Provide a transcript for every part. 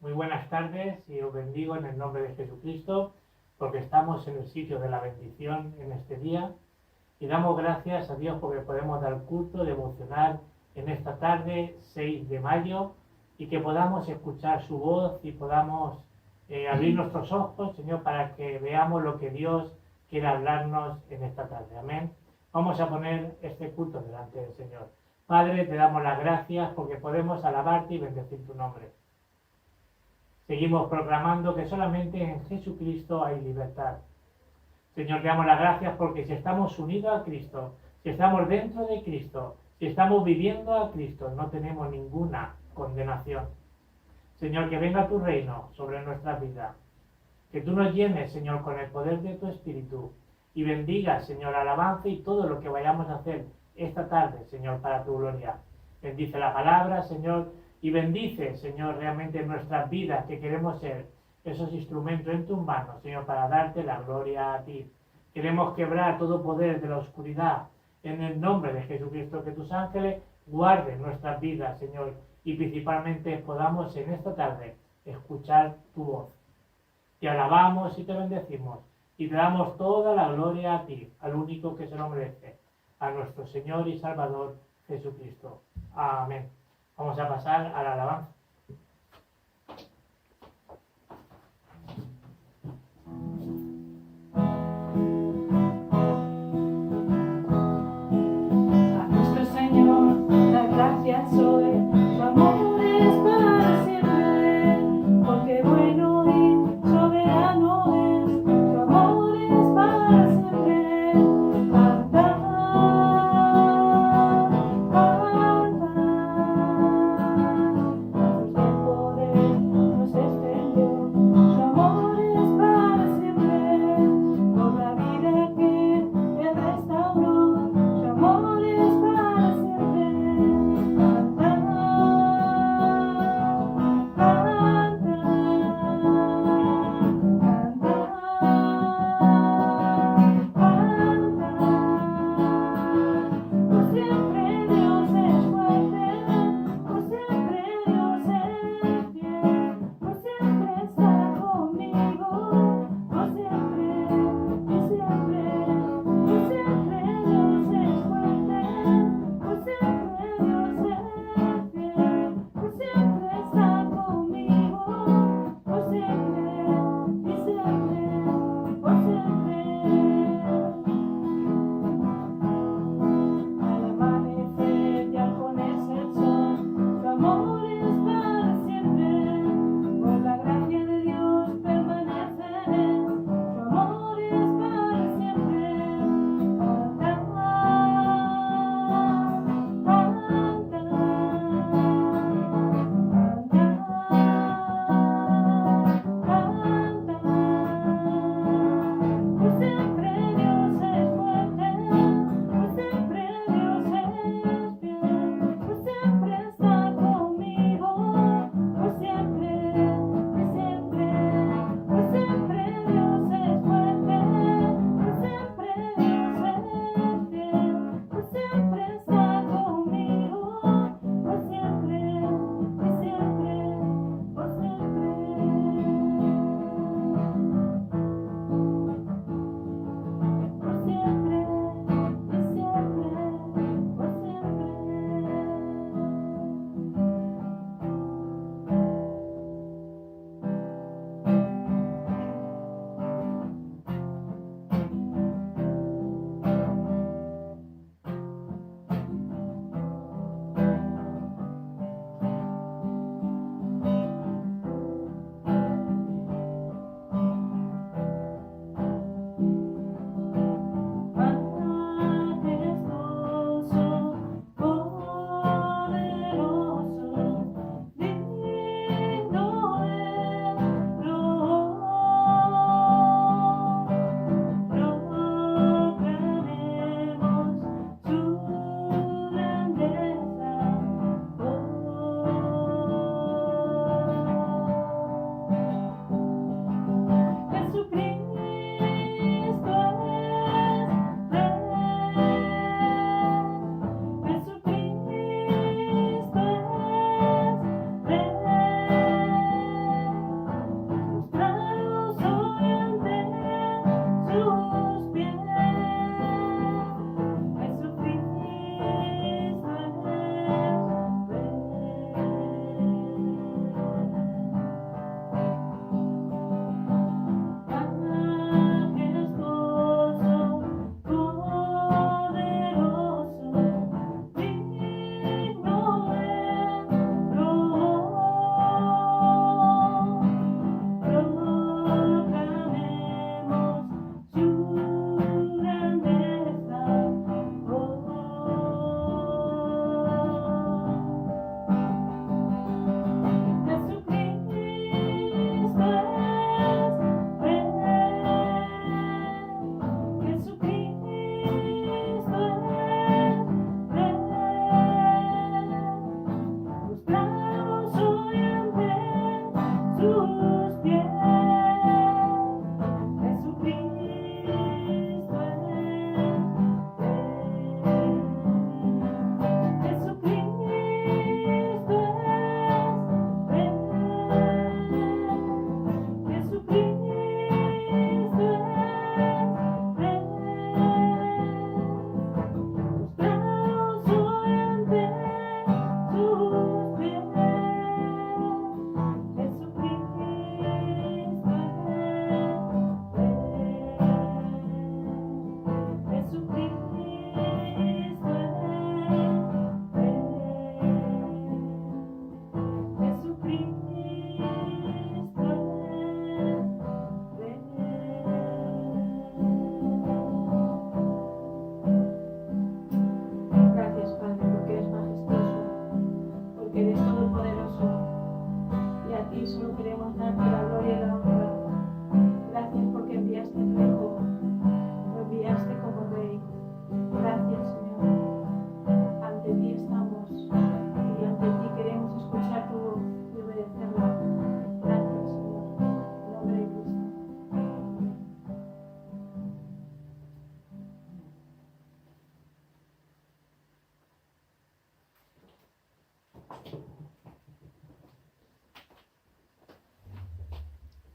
Muy buenas tardes y os bendigo en el nombre de Jesucristo, porque estamos en el sitio de la bendición en este día y damos gracias a Dios porque podemos dar culto devocional en esta tarde, 6 de mayo, y que podamos escuchar su voz y podamos abrir nuestros ojos, Señor, para que veamos lo que Dios quiere hablarnos en esta tarde. Amén. Vamos a poner este culto delante del Señor. Padre, te damos las gracias porque podemos alabarte y bendecir tu nombre. Seguimos proclamando que solamente en Jesucristo hay libertad. Señor, te damos las gracias porque si estamos unidos a Cristo, si estamos dentro de Cristo, si estamos viviendo a Cristo, no tenemos ninguna condenación. Señor, que venga tu reino sobre nuestras vidas. Que tú nos llenes, Señor, con el poder de tu Espíritu y bendigas, Señor, alabanza y todo lo que vayamos a hacer esta tarde, Señor, para tu gloria. Bendice la palabra, Señor, y bendice, Señor, realmente nuestras vidas, que queremos ser esos instrumentos en tus manos, Señor, para darte la gloria a ti. Queremos quebrar todo poder de la oscuridad en el nombre de Jesucristo, que tus ángeles guarden nuestras vidas, Señor, y principalmente podamos en esta tarde escuchar tu voz. Te alabamos y te bendecimos y te damos toda la gloria a ti, al único que se lo merece, a nuestro Señor y Salvador Jesucristo. Amén. Vamos a pasar a la alabanza. A nuestro Señor, la gracias hoy, su amor es para siempre, porque bueno y soberano es, su amor es para siempre. Cantar, cantar.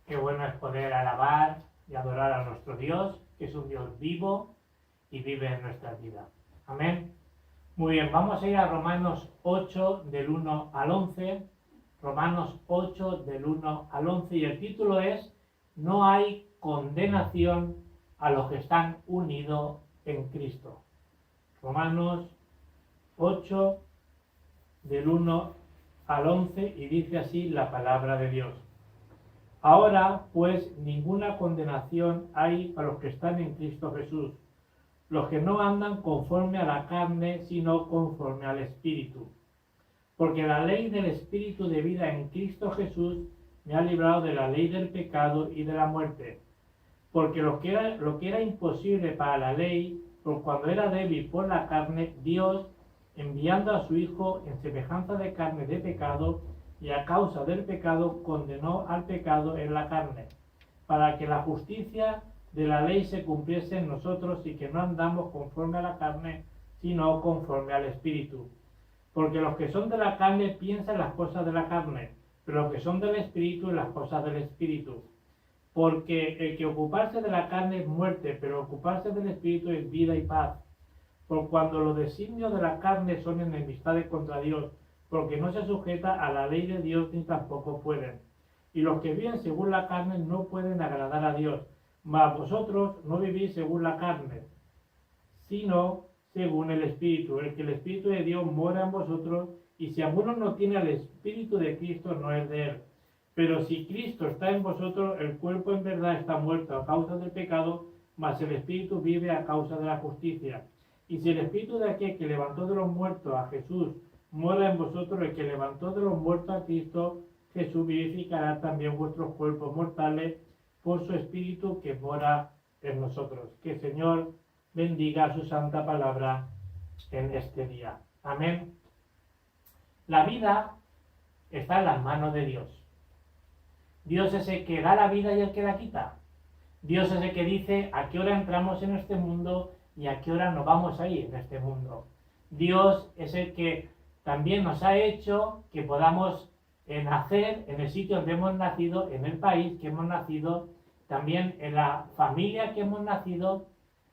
Qué bueno es poder alabar y adorar a nuestro Dios, que es un Dios vivo y vive en nuestra vida. Amén. Muy bien, vamos a ir a Romanos 8 del 1 al 11. Romanos 8 del 1 al 11 y el título es No hay condenación a los que están unidos en Cristo. Romanos 8 del 1 al 11 y dice así la palabra de Dios. Ahora, pues, ninguna condenación hay para los que están en Cristo Jesús, los que no andan conforme a la carne, sino conforme al Espíritu. Porque la ley del Espíritu de vida en Cristo Jesús me ha librado de la ley del pecado y de la muerte. Porque lo que era imposible para la ley, por cuando era débil por la carne, Dios, enviando a su Hijo en semejanza de carne de pecado, y a causa del pecado condenó al pecado en la carne, para que la justicia de la ley se cumpliese en nosotros y que no andamos conforme a la carne, sino conforme al Espíritu. Porque los que son de la carne piensan las cosas de la carne, pero los que son del Espíritu las cosas del Espíritu. Porque el que ocuparse de la carne es muerte, pero ocuparse del Espíritu es vida y paz. Por cuando los designios de la carne son enemistades contra Dios, porque no se sujeta a la ley de Dios ni tampoco pueden. Y los que viven según la carne no pueden agradar a Dios. Mas vosotros no vivís según la carne, sino según el Espíritu. El que el Espíritu de Dios mora en vosotros, y si alguno no tiene el Espíritu de Cristo, no es de él. Pero si Cristo está en vosotros, el cuerpo en verdad está muerto a causa del pecado, mas el Espíritu vive a causa de la justicia. Y si el Espíritu de aquel que levantó de los muertos a Jesús mora en vosotros, el que levantó de los muertos a Cristo, Jesús vivificará también vuestros cuerpos mortales por su Espíritu que mora en nosotros. Que el Señor bendiga su santa palabra en este día. Amén. La vida está en las manos de Dios. Dios es el que da la vida y el que la quita. Dios es el que dice a qué hora entramos en este mundo y a qué hora nos vamos a ir en este mundo. Dios es el que también nos ha hecho que podamos nacer en el sitio donde hemos nacido, en el país que hemos nacido, también en la familia que hemos nacido,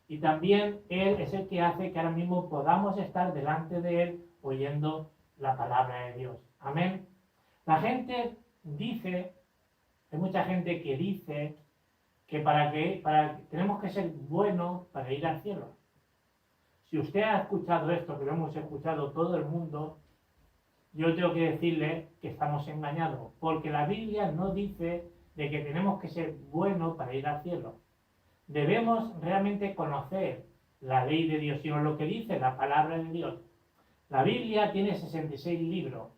y también Él es el que hace que ahora mismo podamos estar delante de Él oyendo la palabra de Dios. Amén. La gente dice, hay mucha gente que dice que tenemos que ser buenos para ir al cielo. Si usted ha escuchado esto, que lo hemos escuchado todo el mundo, yo tengo que decirle que estamos engañados, porque la Biblia no dice de que tenemos que ser buenos para ir al cielo. Debemos realmente conocer la ley de Dios, sino lo que dice la palabra de Dios. La Biblia tiene 66 libros,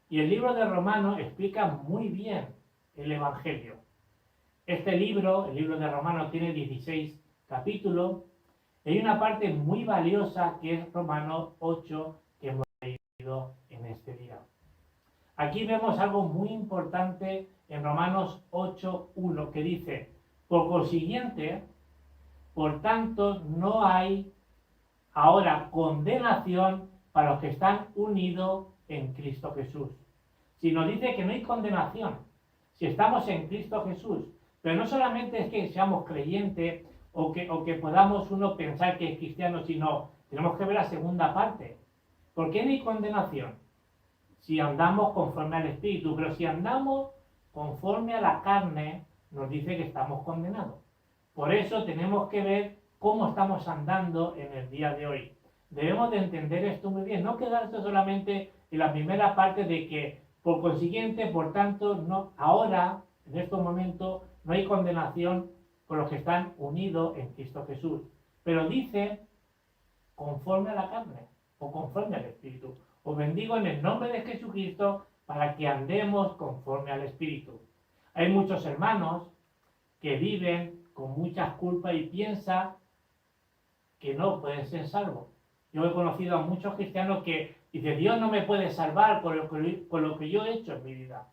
y el libro de Romanos explica muy bien el Evangelio. Este libro, el libro de Romanos, tiene 16 capítulos. Hay una parte muy valiosa que es Romanos 8 que hemos leído en este día. Aquí vemos algo muy importante en Romanos 8:1 que dice: por consiguiente, por tanto, no hay ahora condenación para los que están unidos en Cristo Jesús. Si nos dice que no hay condenación si estamos en Cristo Jesús, pero no solamente es que seamos creyentes o que podamos uno pensar que es cristiano, sino tenemos que ver la segunda parte. ¿Por qué no hay condenación? Si andamos conforme al Espíritu, pero si andamos conforme a la carne, nos dice que estamos condenados. Por eso tenemos que ver cómo estamos andando en el día de hoy. Debemos de entender esto muy bien, no quedarse solamente en la primera parte de que, por consiguiente, por tanto, no, ahora, en estos momentos, no hay condenación por los que están unidos en Cristo Jesús. Pero dice, conforme a la carne, o conforme al Espíritu. Os bendigo en el nombre de Jesucristo para que andemos conforme al Espíritu. Hay muchos hermanos que viven con muchas culpas y piensan que no pueden ser salvos. Yo he conocido a muchos cristianos que dicen, Dios no me puede salvar por lo que yo he hecho en mi vida.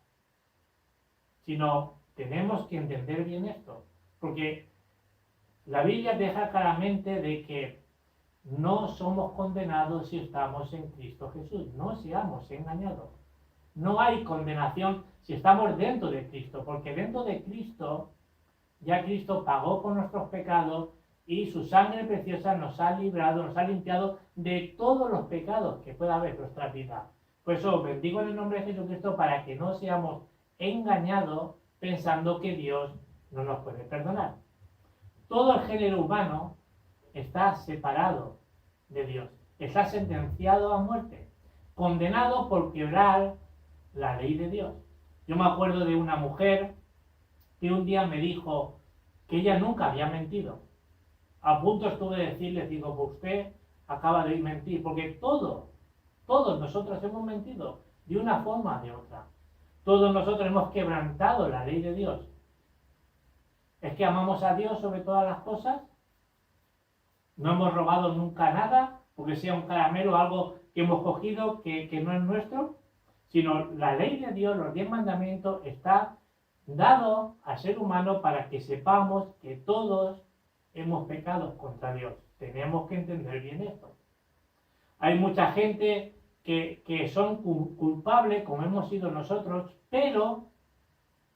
Sino, tenemos que entender bien esto. Porque la Biblia deja claramente de que no somos condenados si estamos en Cristo Jesús. No seamos engañados. No hay condenación si estamos dentro de Cristo, porque dentro de Cristo, ya Cristo pagó por nuestros pecados y su sangre preciosa nos ha librado, nos ha limpiado de todos los pecados que pueda haber en nuestra vida. Por eso os bendigo en el nombre de Jesucristo para que no seamos engañados pensando que Dios no nos puede perdonar. Todo el género humano está separado de Dios, está sentenciado a muerte, condenado por quebrar la ley de Dios. Yo me acuerdo de una mujer que un día me dijo que ella nunca había mentido. A punto estuve de decirle, digo, pues usted acaba de mentir, porque todos nosotros hemos mentido de una forma o de otra. Todos nosotros hemos quebrantado la ley de Dios. ¿Es que amamos a Dios sobre todas las cosas? No hemos robado nunca nada, porque sea un caramelo o algo que hemos cogido que no es nuestro, sino la ley de Dios, los 10 mandamientos, está dado al ser humano para que sepamos que todos hemos pecado contra Dios. Tenemos que entender bien esto. Hay mucha gente que son culpables, como hemos sido nosotros, pero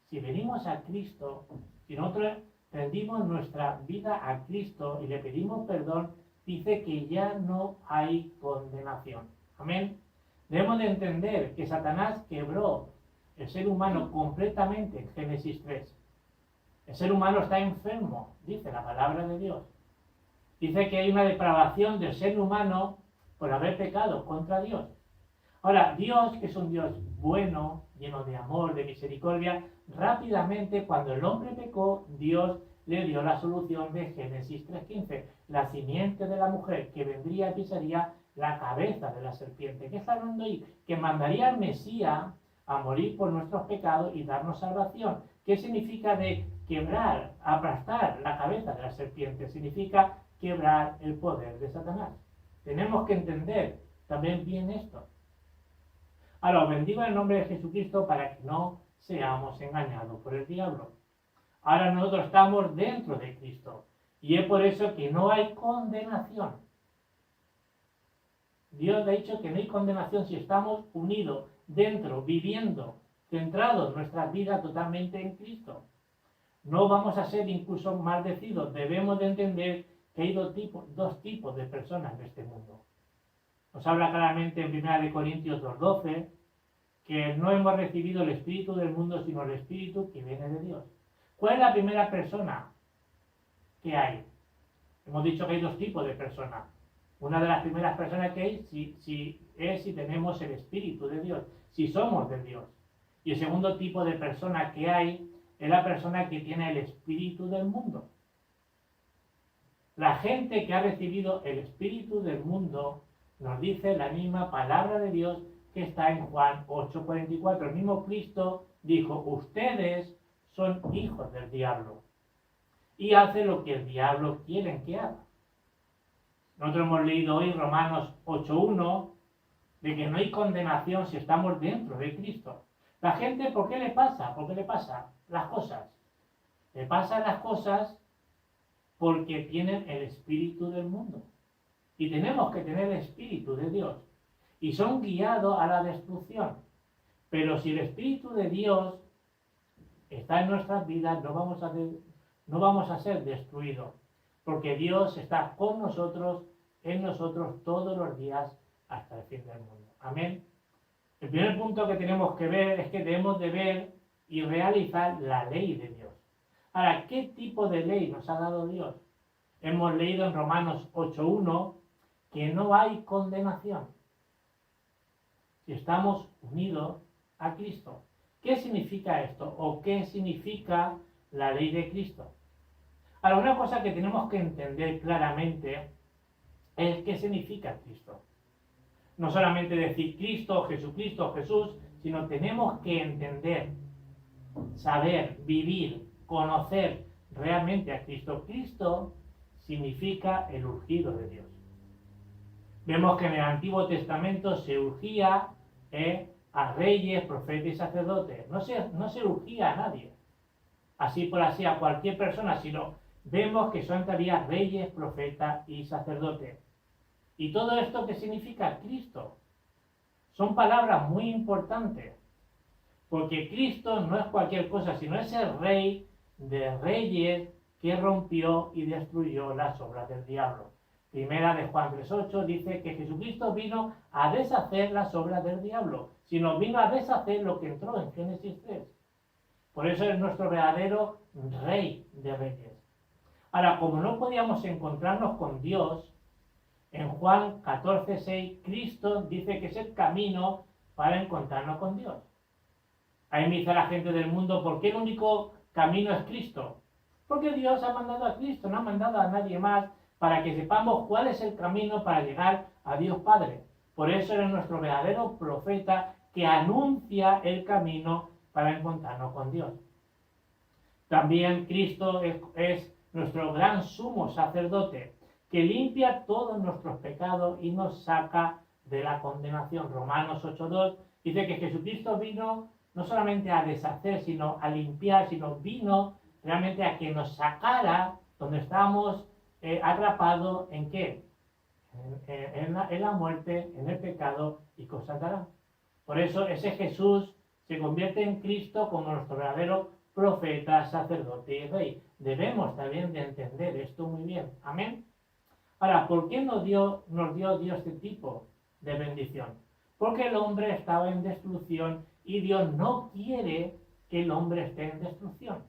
si venimos a Cristo, si nosotros rendimos nuestra vida a Cristo y le pedimos perdón, dice que ya no hay condenación. Amén. Debemos de entender que Satanás quebró el ser humano completamente en Génesis 3. El ser humano está enfermo, dice la palabra de Dios. Dice que hay una depravación del ser humano por haber pecado contra Dios. Ahora, Dios, que es un Dios bueno, lleno de amor, de misericordia, rápidamente cuando el hombre pecó, Dios le dio la solución de Génesis 3:15. La simiente de la mujer que vendría y pisaría la cabeza de la serpiente. ¿Qué está hablando ahí? Que mandaría al Mesías a morir por nuestros pecados y darnos salvación. ¿Qué significa de quebrar, aplastar la cabeza de la serpiente? Significa quebrar el poder de Satanás. Tenemos que entender también bien esto. Ahora os bendigo en el nombre de Jesucristo para que no seamos engañados por el diablo. Ahora nosotros estamos dentro de Cristo y es por eso que no hay condenación. Dios ha dicho que no hay condenación si estamos unidos dentro, viviendo, centrados nuestra vida totalmente en Cristo. No vamos a ser incluso maldecidos. Debemos de entender que hay dos tipos de personas en este mundo. Nos habla claramente en 1 Corintios 2:12 que no hemos recibido el espíritu del mundo, sino el espíritu que viene de Dios. ¿Cuál es la primera persona que hay? Hemos dicho que hay dos tipos de personas. Una de las primeras personas que hay si tenemos el espíritu de Dios, si somos de Dios. Y el segundo tipo de persona que hay es la persona que tiene el espíritu del mundo. La gente que ha recibido el espíritu del mundo nos dice la misma palabra de Dios que está en Juan 8:44. El mismo Cristo dijo, ustedes son hijos del diablo y hacen lo que el diablo quiere que haga. Nosotros hemos leído hoy Romanos 8:1 de que no hay condenación si estamos dentro de Cristo. La gente, ¿por qué le pasa? ¿Por qué le pasa las cosas? Le pasan las cosas porque tienen el espíritu del mundo. Y tenemos que tener el espíritu de Dios. Y son guiados a la destrucción. Pero si el espíritu de Dios está en nuestras vidas, no vamos a ser destruidos. Porque Dios está con nosotros, en nosotros todos los días hasta el fin del mundo. Amén. El primer punto que tenemos que ver es que debemos de ver y realizar la ley de Dios. Ahora, ¿qué tipo de ley nos ha dado Dios? Hemos leído en Romanos 8:1 que no hay condenación si estamos unidos a Cristo. ¿Qué significa esto? ¿O qué significa la ley de Cristo? Ahora, una cosa que tenemos que entender claramente es qué significa Cristo. No solamente decir Cristo, Jesucristo, Jesús, sino tenemos que entender, saber, vivir, conocer realmente a Cristo. Cristo significa el ungido de Dios. Vemos que en el Antiguo Testamento se ungía a reyes, profetas y sacerdotes. No se ungía a nadie, así por así a cualquier persona, sino vemos que son todavía reyes, profetas y sacerdotes. ¿Y todo esto qué significa? Cristo. Son palabras muy importantes. Porque Cristo no es cualquier cosa, sino es el Rey de Reyes que rompió y destruyó las obras del diablo. Primera de Juan 3:8 dice que Jesucristo vino a deshacer las obras del diablo, sino vino a deshacer lo que entró en Génesis 3. Por eso es nuestro verdadero Rey de Reyes. Ahora, como no podíamos encontrarnos con Dios, en Juan 14:6, Cristo dice que es el camino para encontrarnos con Dios. Ahí me dice la gente del mundo, ¿por qué el único camino es Cristo? Porque Dios ha mandado a Cristo, no ha mandado a nadie más para que sepamos cuál es el camino para llegar a Dios Padre. Por eso es nuestro verdadero profeta que anuncia el camino para encontrarnos con Dios. También Cristo es nuestro gran sumo sacerdote que limpia todos nuestros pecados y nos saca de la condenación. Romanos 8:2 dice que Jesucristo vino no solamente a deshacer, sino a limpiar, sino vino realmente a que nos sacara donde estábamos atrapados en qué, en la muerte, en el pecado y constatará. Por eso ese Jesús se convierte en Cristo como nuestro verdadero profeta, sacerdote y rey. Debemos también de entender esto muy bien. Amén. Ahora, ¿por qué nos dio Dios este tipo de bendición? Porque el hombre estaba en destrucción y Dios no quiere que el hombre esté en destrucción.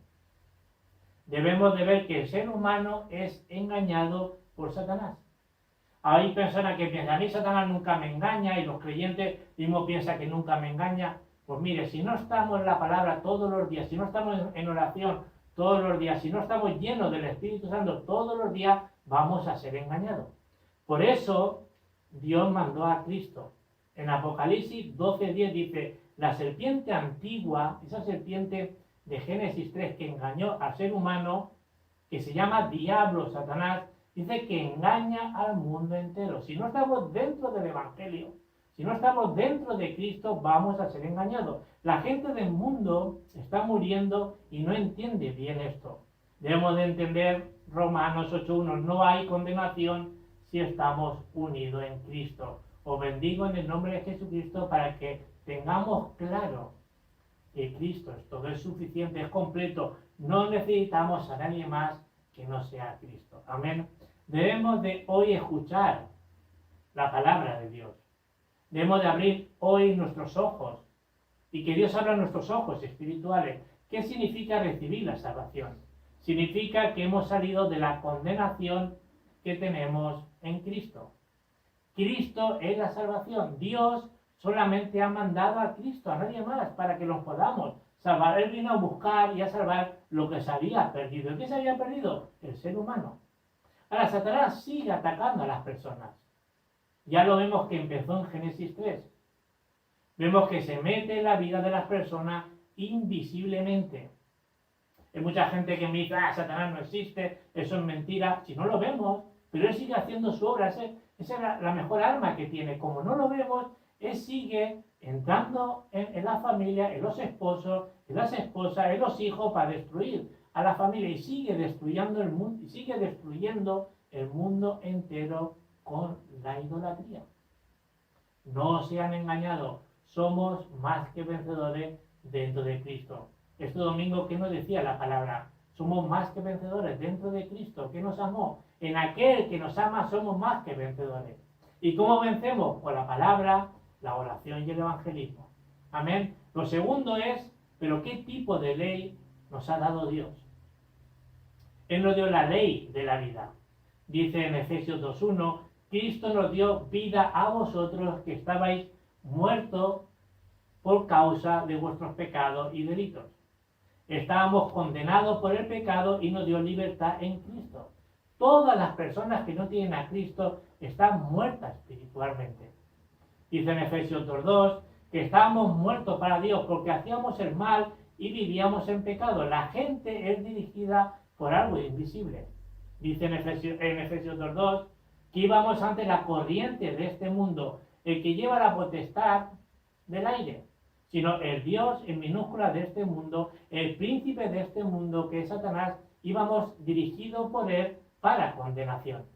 Debemos de ver que el ser humano es engañado por Satanás. Hay personas que piensan, a mí Satanás nunca me engaña, y los creyentes mismos piensan que nunca me engaña. Pues mire, si no estamos en la palabra todos los días, si no estamos en oración todos los días, si no estamos llenos del Espíritu Santo todos los días, vamos a ser engañados. Por eso Dios mandó a Cristo. En Apocalipsis 12:10 dice, la serpiente antigua, esa serpiente de Génesis 3 que engañó al ser humano, que se llama Diablo, Satanás, dice que engaña al mundo entero. Si no estamos dentro del Evangelio, si no estamos dentro de Cristo, vamos a ser engañados. La gente del mundo está muriendo y no entiende bien esto. Debemos de entender Romanos 8:1, no hay condenación si estamos unidos en Cristo. Os bendigo en el nombre de Jesucristo para que tengamos claro que Cristo es todo, es suficiente, es completo. No necesitamos a nadie más que no sea Cristo. Amén. Debemos de hoy escuchar la palabra de Dios. Debemos de abrir hoy nuestros ojos y que Dios abra nuestros ojos espirituales. ¿Qué significa recibir la salvación? Significa que hemos salido de la condenación que tenemos en Cristo. Cristo es la salvación. Dios solamente ha mandado a Cristo, a nadie más, para que los podamos salvar. Él vino a buscar y a salvar lo que se había perdido. ¿Y qué se había perdido? El ser humano. Ahora, Satanás sigue atacando a las personas. Ya lo vemos que empezó en Génesis 3. Vemos que se mete en la vida de las personas invisiblemente. Hay mucha gente que me dice, Satanás no existe, eso es mentira. Si no lo vemos, pero él sigue haciendo su obra. Esa es la mejor arma que tiene. Como no lo vemos, él sigue entrando en la familia, en los esposos, en las esposas, en los hijos, para destruir a la familia. Y sigue destruyendo el mundo, y sigue destruyendo el mundo entero con la idolatría. No se han engañado, somos más que vencedores dentro de Cristo. Este domingo, ¿qué nos decía la palabra? Somos más que vencedores dentro de Cristo, que nos amó. En aquel que nos ama somos más que vencedores. ¿Y cómo vencemos? Con la palabra, la oración y el evangelismo. Amén. Lo segundo es, ¿pero qué tipo de ley nos ha dado Dios? Él nos dio la ley de la vida. Dice en Efesios 2:1, Cristo nos dio vida a vosotros que estabais muertos por causa de vuestros pecados y delitos. Estábamos condenados por el pecado y nos dio libertad en Cristo. Todas las personas que no tienen a Cristo están muertas espiritualmente. Dice en Efesios 2:2 que estábamos muertos para Dios porque hacíamos el mal y vivíamos en pecado. La gente es dirigida por algo invisible. Dice en Efesios 2:2 que íbamos ante la corriente de este mundo, el que lleva la potestad del aire, sino el Dios en minúscula de este mundo, el príncipe de este mundo, que es Satanás, íbamos dirigidos por él para condenación.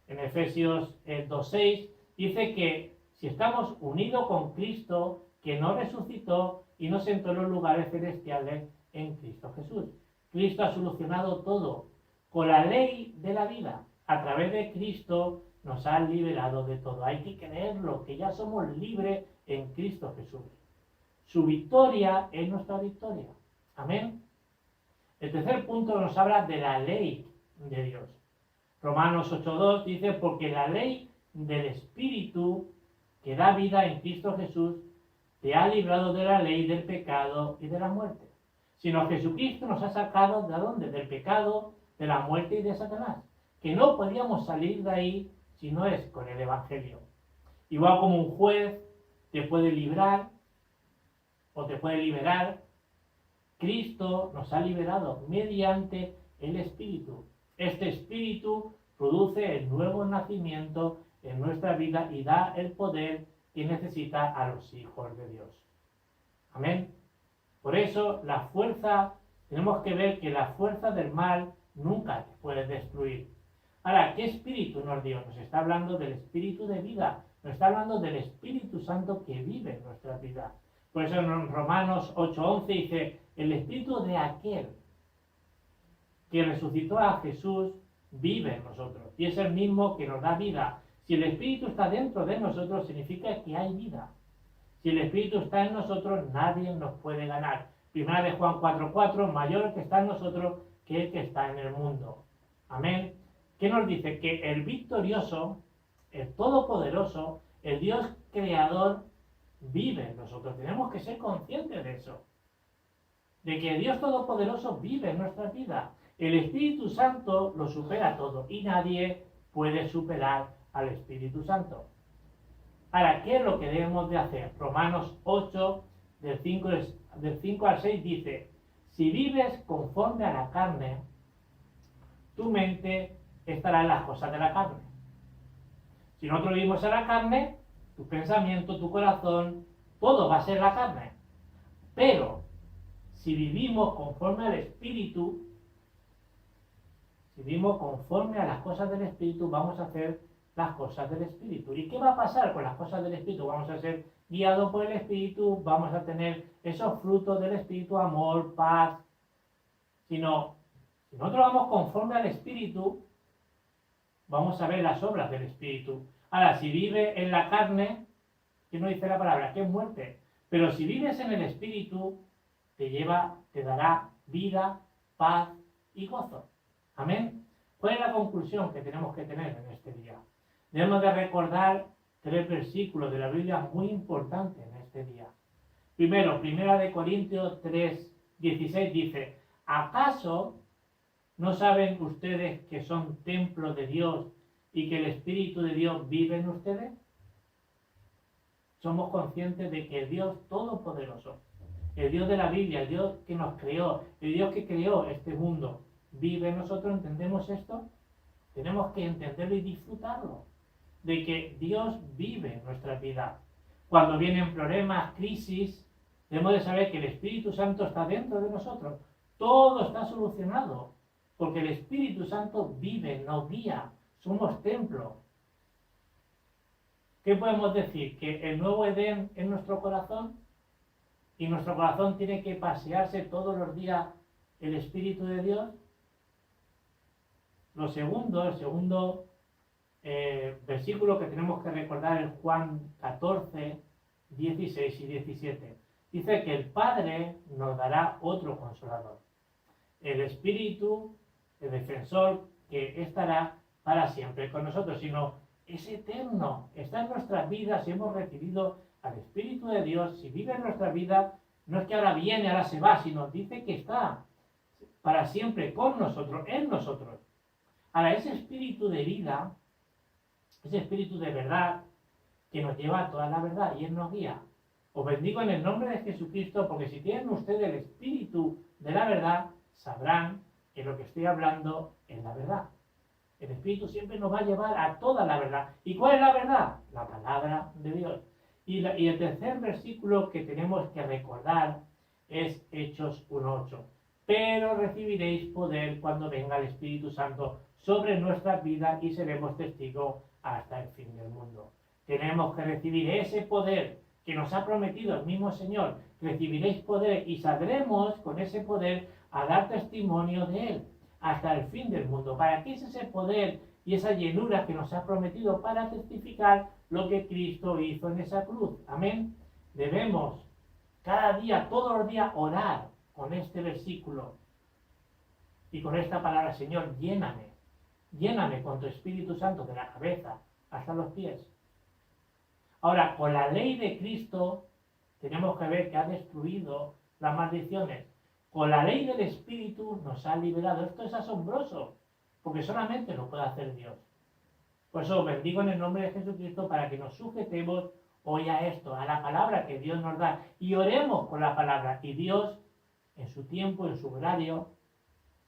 En Efesios 2:6 dice que si estamos unidos con Cristo, que no resucitó, y nos sentó en los lugares celestiales en Cristo Jesús. Cristo ha solucionado todo. Con la ley de la vida, a través de Cristo, nos ha liberado de todo. Hay que creerlo, que ya somos libres en Cristo Jesús. Su victoria es nuestra victoria. Amén. El tercer punto nos habla de la ley de Dios. Romanos 8:2 dice, porque la ley del Espíritu que da vida en Cristo Jesús te ha librado de la ley del pecado y de la muerte. Sino Jesucristo nos ha sacado ¿de dónde? Del pecado, de la muerte y de Satanás. Que no podíamos salir de ahí si no es con el Evangelio. Igual como un juez te puede librar o te puede liberar, Cristo nos ha liberado mediante el Espíritu. Este Espíritu produce el nuevo nacimiento en nuestra vida y da el poder que necesita a los hijos de Dios. Amén. Por eso tenemos que ver que la fuerza del mal nunca te puede destruir. Ahora, ¿qué espíritu nos dio? Nos está hablando del espíritu de vida, nos está hablando del Espíritu Santo que vive en nuestra vida. Por eso en Romanos 8:11 dice, el espíritu de aquel que resucitó a Jesús vive en nosotros y es el mismo que nos da vida. Si el Espíritu está dentro de nosotros, significa que hay vida. Si el Espíritu está en nosotros, nadie nos puede ganar. Primera de Juan 4:4, mayor que está en nosotros que el que está en el mundo. Amén. ¿Qué nos dice? Que el victorioso, el todopoderoso, el Dios creador, vive en nosotros. Tenemos que ser conscientes de eso. De que el Dios todopoderoso vive en nuestra vida. El Espíritu Santo lo supera todo y nadie puede superar al Espíritu Santo. Ahora, ¿qué es lo que debemos de hacer? Romanos 8, del 5 al 6 dice, si vives conforme a la carne, tu mente estará en las cosas de la carne. Si nosotros vivimos en la carne, tu pensamiento, tu corazón, todo va a ser la carne. Pero, si vivimos conforme al Espíritu, si vivimos conforme a las cosas del Espíritu, vamos a hacer las cosas del Espíritu. ¿Y qué va a pasar con las cosas del Espíritu? Vamos a ser guiados por el Espíritu, vamos a tener esos frutos del Espíritu, amor, paz. Si nosotros vamos conforme al Espíritu, vamos a ver las obras del Espíritu. Ahora, si vive en la carne, ¿qué nos dice la palabra? Que es muerte. Pero si vives en el Espíritu, te dará vida, paz y gozo. Amén. ¿Cuál es la conclusión que tenemos que tener en este día? Debemos de recordar 3 versículos de la Biblia muy importantes en este día. Primero, 1 Corintios 3:16 dice, ¿acaso no saben ustedes que son templo de Dios y que el Espíritu de Dios vive en ustedes? Somos conscientes de que el Dios Todopoderoso, el Dios de la Biblia, el Dios que nos creó, el Dios que creó este mundo, vive en nosotros. ¿Entendemos esto? Tenemos que entenderlo y disfrutarlo, de que Dios vive en nuestra vida. Cuando vienen problemas, crisis, debemos de saber que el Espíritu Santo está dentro de nosotros. Todo está solucionado, porque el Espíritu Santo vive, nos guía, somos templo. ¿Qué podemos decir? Que el nuevo Edén es nuestro corazón y nuestro corazón tiene que pasearse todos los días el Espíritu de Dios. El segundo versículo que tenemos que recordar es Juan 14, 16 y 17. Dice que el Padre nos dará otro consolador, el Espíritu, el defensor, que estará para siempre con nosotros, sino es eterno, está en nuestras vidas. Si hemos recibido al Espíritu de Dios, si vive en nuestra vida, no es que ahora viene, ahora se va, sino dice que está para siempre con nosotros, en nosotros. Ahora, ese espíritu de vida, ese espíritu de verdad, que nos lleva a toda la verdad y Él nos guía. Os bendigo en el nombre de Jesucristo, porque si tienen ustedes el espíritu de la verdad, sabrán que lo que estoy hablando es la verdad. El Espíritu siempre nos va a llevar a toda la verdad. ¿Y cuál es la verdad? La palabra de Dios. Y el tercer versículo que tenemos que recordar es Hechos 1:8. Pero recibiréis poder cuando venga el Espíritu Santo sobre nuestras vidas y seremos testigos hasta el fin del mundo. Tenemos que recibir ese poder que nos ha prometido el mismo Señor, recibiréis poder y saldremos con ese poder a dar testimonio de Él hasta el fin del mundo. ¿Para qué es ese poder y esa llenura que nos ha prometido? Para testificar lo que Cristo hizo en esa cruz. Amén. Debemos cada día, todos los días, orar con este versículo y con esta palabra: Señor, lléname, lléname con tu Espíritu Santo de la cabeza hasta los pies. Ahora, con la ley de Cristo tenemos que ver que ha destruido las maldiciones. Con la ley del Espíritu nos ha liberado. Esto es asombroso, porque solamente lo puede hacer Dios. Por eso bendigo en el nombre de Jesucristo para que nos sujetemos hoy a esto, a la palabra que Dios nos da, y oremos por la palabra, y Dios, en su tiempo, en su horario,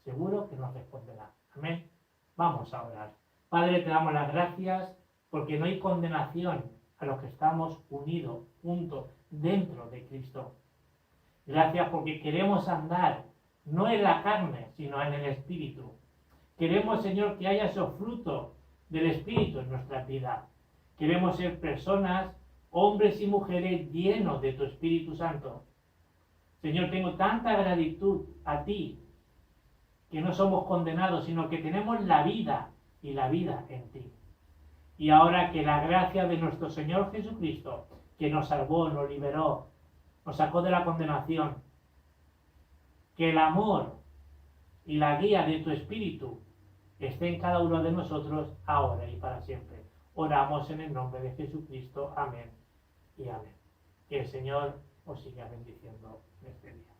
seguro que nos responderá. Amén. Vamos a orar. Padre, te damos las gracias porque no hay condenación a los que estamos unidos, juntos, dentro de Cristo. Gracias porque queremos andar no en la carne, sino en el Espíritu. Queremos, Señor, que haya esos frutos del Espíritu en nuestra vida. Queremos ser personas, hombres y mujeres llenos de tu Espíritu Santo. Señor, tengo tanta gratitud a ti, que no somos condenados, sino que tenemos la vida y la vida en ti. Y ahora que la gracia de nuestro Señor Jesucristo, que nos salvó, nos liberó, nos sacó de la condenación, que el amor y la guía de tu Espíritu esté en cada uno de nosotros ahora y para siempre. Oramos en el nombre de Jesucristo. Amén y amén. Que el Señor os siga bendiciendo en este día.